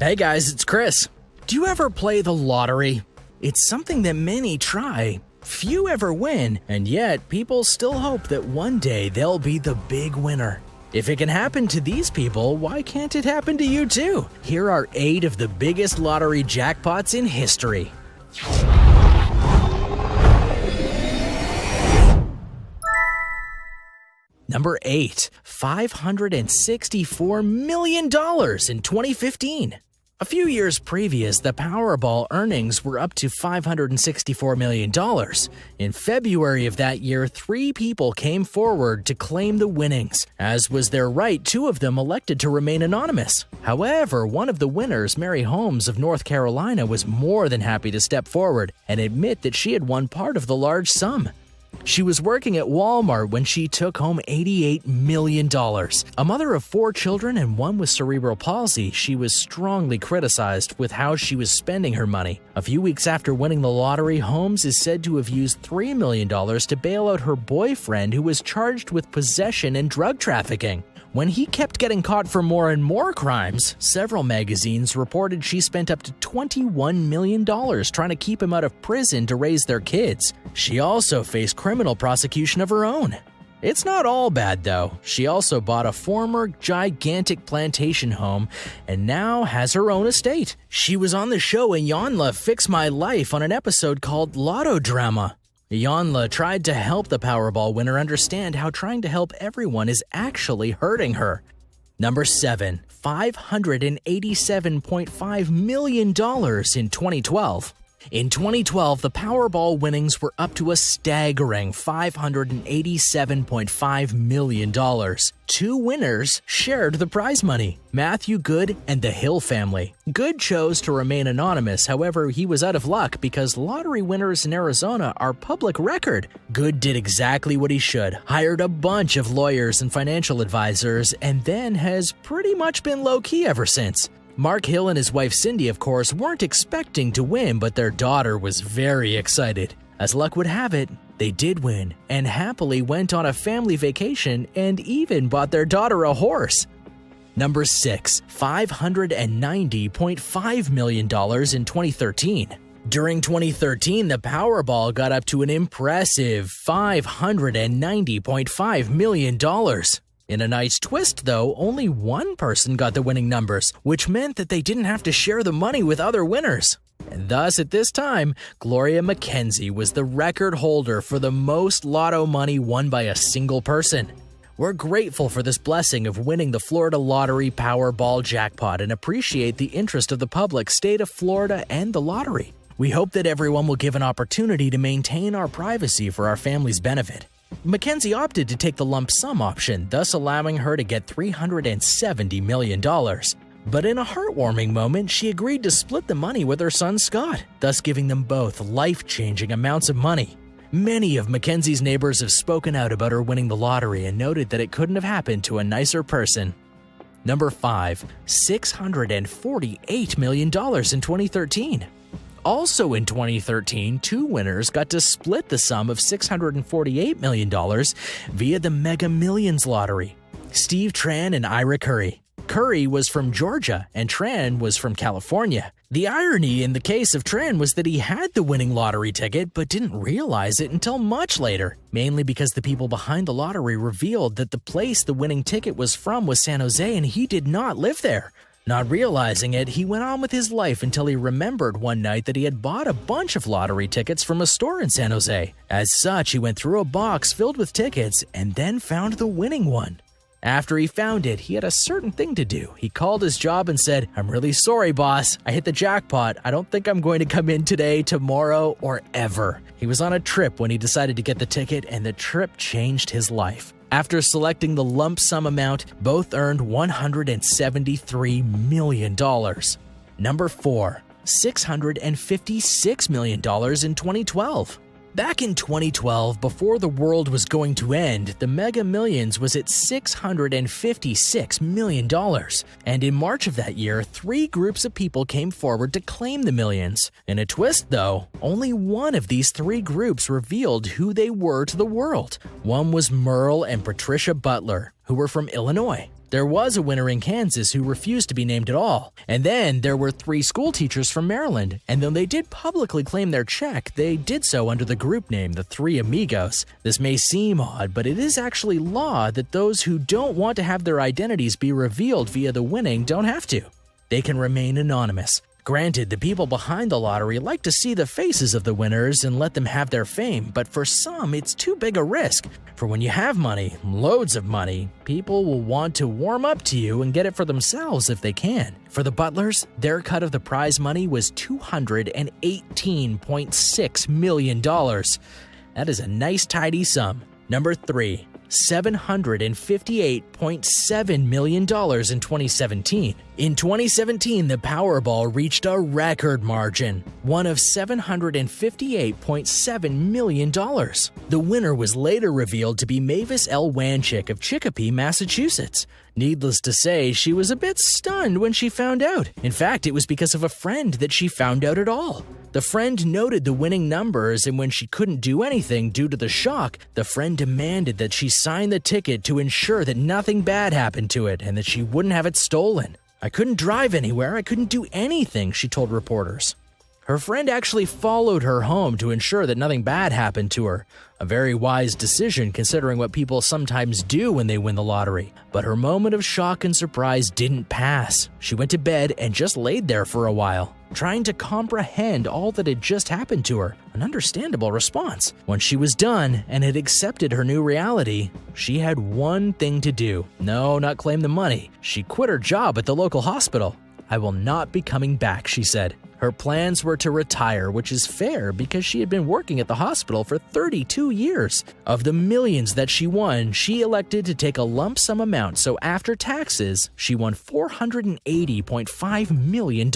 Hey guys, it's Chris. Do you ever play the lottery? It's something that many try. Few ever win, and yet people still hope that one day they'll be the big winner. If it can happen to these people, why can't it happen to you too? Here are 8 of the biggest lottery jackpots in history. Number 8, $564 million in 2015. A few years previous, the Powerball earnings were up to $564 million. In February of that year, 3 people came forward to claim the winnings. As was their right, 2 of them elected to remain anonymous. However, one of the winners, Mary Holmes of North Carolina, was more than happy to step forward and admit that she had won part of the large sum. She was working at Walmart when she took home $88 million. A mother of 4 children and one with cerebral palsy, she was strongly criticized with how she was spending her money. A few weeks after winning the lottery, Holmes is said to have used $3 million to bail out her boyfriend, who was charged with possession and drug trafficking. When he kept getting caught for more and more crimes, several magazines reported she spent up to $21 million trying to keep him out of prison to raise their kids. She also faced criminal prosecution of her own. It's not all bad, though. She also bought a former gigantic plantation home and now has her own estate. She was on the show Iyanla Fix My Life on an episode called Lotto Drama. Iyanla tried to help the Powerball winner understand how trying to help everyone is actually hurting her. Number 7, $587.5 million in 2012. In 2012, the Powerball winnings were up to a staggering $587.5 million. 2 winners shared the prize money, Matthew Good and the Hill family. Good chose to remain anonymous, however, he was out of luck because lottery winners in Arizona are public record. Good did exactly what he should, hired a bunch of lawyers and financial advisors, and then has pretty much been low-key ever since. Mark Hill and his wife Cindy, of course, weren't expecting to win, but their daughter was very excited. As luck would have it, they did win and happily went on a family vacation and even bought their daughter a horse. Number 6, $590.5 million in 2013. During 2013, the Powerball got up to an impressive $590.5 million. In a nice twist, though, only one person got the winning numbers, which meant that they didn't have to share the money with other winners. And thus, at this time, Gloria MacKenzie was the record holder for the most lotto money won by a single person. We're grateful for this blessing of winning the Florida Lottery Powerball jackpot and appreciate the interest of the public, state of Florida, and the lottery. We hope that everyone will give an opportunity to maintain our privacy for our family's benefit. MacKenzie opted to take the lump sum option, thus allowing her to get $370 million. But in a heartwarming moment, she agreed to split the money with her son Scott, thus giving them both life-changing amounts of money. Many of MacKenzie's neighbors have spoken out about her winning the lottery and noted that it couldn't have happened to a nicer person. Number 5, $648 million in 2013. Also in 2013, 2 winners got to split the sum of $648 million via the Mega Millions lottery. Steve Tran and Ira Curry. Curry was from Georgia and Tran was from California. The irony in the case of Tran was that he had the winning lottery ticket but didn't realize it until much later, mainly because the people behind the lottery revealed that the place the winning ticket was from was San Jose and he did not live there. Not realizing it, he went on with his life until he remembered one night that he had bought a bunch of lottery tickets from a store in San Jose. As such, he went through a box filled with tickets and then found the winning one. After he found it, he had a certain thing to do. He called his job and said, "I'm really sorry, boss. I hit the jackpot. I don't think I'm going to come in today, tomorrow, or ever." He was on a trip when he decided to get the ticket, and the trip changed his life. After selecting the lump sum amount, both earned $173 million. Number 4, $656 million in 2012. Back in 2012, before the world was going to end, the Mega Millions was at $656 million. And in March of that year, 3 groups of people came forward to claim the millions. In a twist, though, only one of these 3 groups revealed who they were to the world. One was Merle and Patricia Butler, who were from Illinois. There was a winner in Kansas who refused to be named at all. And then there were 3 school teachers from Maryland, and though they did publicly claim their check, they did so under the group name, the Three Amigos. This may seem odd, but it is actually law that those who don't want to have their identities be revealed via the winning don't have to. They can remain anonymous. Granted, the people behind the lottery like to see the faces of the winners and let them have their fame, but for some, it's too big a risk. For when you have money, loads of money, people will want to warm up to you and get it for themselves if they can. For the Butlers, their cut of the prize money was $218.6 million. That is a nice tidy sum. Number 3. $758.7 million in 2017. In 2017, the Powerball reached a record margin, one of $758.7 million. The winner was later revealed to be Mavis L. Wanchik of Chicopee, Massachusetts. Needless to say, she was a bit stunned when she found out. In fact, it was because of a friend that she found out at all. The friend noted the winning numbers, and when she couldn't do anything due to the shock, the friend demanded that she sign the ticket to ensure that nothing bad happened to it and that she wouldn't have it stolen. "I couldn't drive anywhere, I couldn't do anything," she told reporters. Her friend actually followed her home to ensure that nothing bad happened to her. A very wise decision considering what people sometimes do when they win the lottery. But her moment of shock and surprise didn't pass. She went to bed and just laid there for a while, trying to comprehend all that had just happened to her. An understandable response. When she was done and had accepted her new reality, she had one thing to do. No, not claim the money. She quit her job at the local hospital. "I will not be coming back," she said. Her plans were to retire, which is fair because she had been working at the hospital for 32 years. Of the millions that she won, she elected to take a lump sum amount, so after taxes, she won $480.5 million.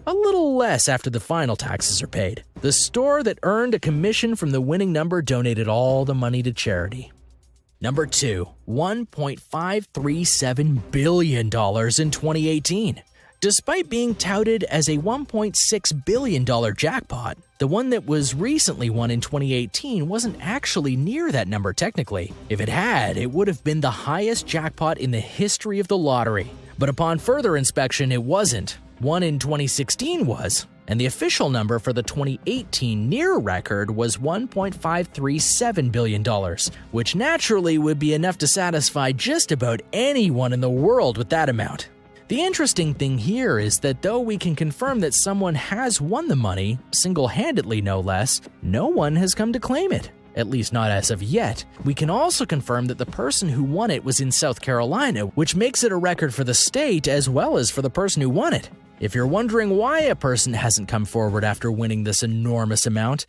A little less after the final taxes are paid. The store that earned a commission from the winning number donated all the money to charity. Number 2, $1.537 billion in 2018. Despite being touted as a $1.6 billion jackpot, the one that was recently won in 2018 wasn't actually near that number technically. If it had, it would have been the highest jackpot in the history of the lottery. But upon further inspection, it wasn't. One in 2016 was, and the official number for the 2018 near record was $1.537 billion, which naturally would be enough to satisfy just about anyone in the world with that amount. The interesting thing here is that though we can confirm that someone has won the money, single-handedly no less, no one has come to claim it. At least not as of yet. We can also confirm that the person who won it was in South Carolina, which makes it a record for the state as well as for the person who won it. If you're wondering why a person hasn't come forward after winning this enormous amount,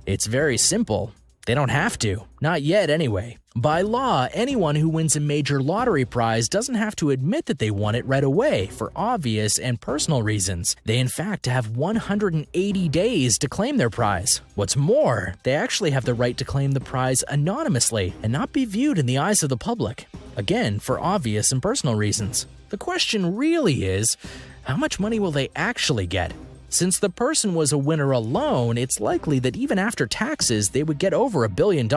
it's very simple. They don't have to. Not yet, anyway. By law, anyone who wins a major lottery prize doesn't have to admit that they won it right away for obvious and personal reasons. They in fact have 180 days to claim their prize. What's more, they actually have the right to claim the prize anonymously and not be viewed in the eyes of the public. Again, for obvious and personal reasons. The question really is, how much money will they actually get? Since the person was a winner alone, it's likely that even after taxes, they would get over $1 billion.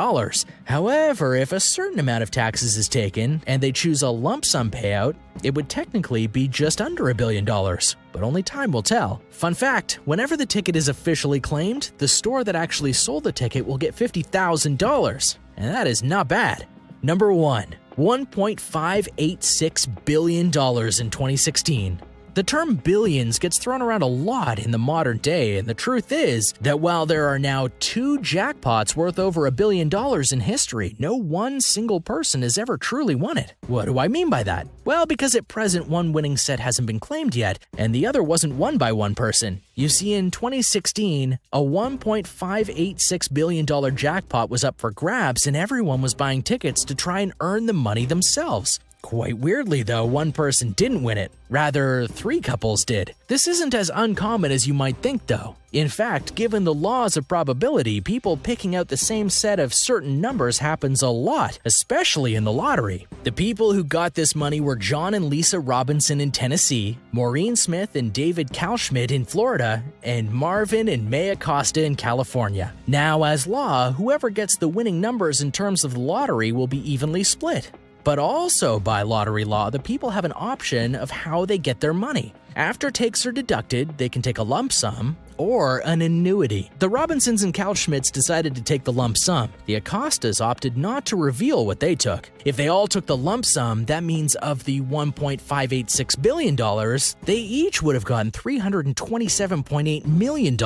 However, if a certain amount of taxes is taken and they choose a lump sum payout, it would technically be just under $1 billion. But only time will tell. Fun fact, whenever the ticket is officially claimed, the store that actually sold the ticket will get $50,000. And that is not bad. Number 1, $1.586 billion in 2016. The term billions gets thrown around a lot in the modern day, and the truth is that while there are now 2 jackpots worth over $1 billion in history, no one single person has ever truly won it. What do I mean by that? Well, because at present one winning set hasn't been claimed yet, and the other wasn't won by one person. You see, in 2016, a $1.586 billion jackpot was up for grabs, and everyone was buying tickets to try and earn the money themselves. Quite weirdly, though, one person didn't win it. Rather, 3 couples did. This isn't as uncommon as you might think, though. In fact, given the laws of probability, people picking out the same set of certain numbers happens a lot, especially in the lottery. The people who got this money were John and Lisa Robinson in Tennessee, Maureen Smith and David Kalschmidt in Florida, and Marvin and May Acosta in California. Now, as law, whoever gets the winning numbers in terms of the lottery will be evenly split. But also by lottery law, the people have an option of how they get their money. After takes are deducted, they can take a lump sum or an annuity. The Robinsons and Kalschmidts decided to take the lump sum. The Acostas opted not to reveal what they took. If they all took the lump sum, that means of the $1.586 billion, they each would have gotten $327.8 million.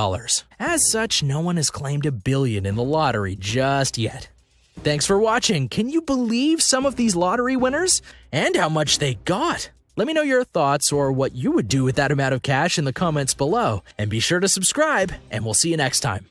As such, no one has claimed $1 billion in the lottery just yet. Thanks for watching. Can you believe some of these lottery winners? And how much they got? Let me know your thoughts or what you would do with that amount of cash in the comments below. And be sure to subscribe, and we'll see you next time.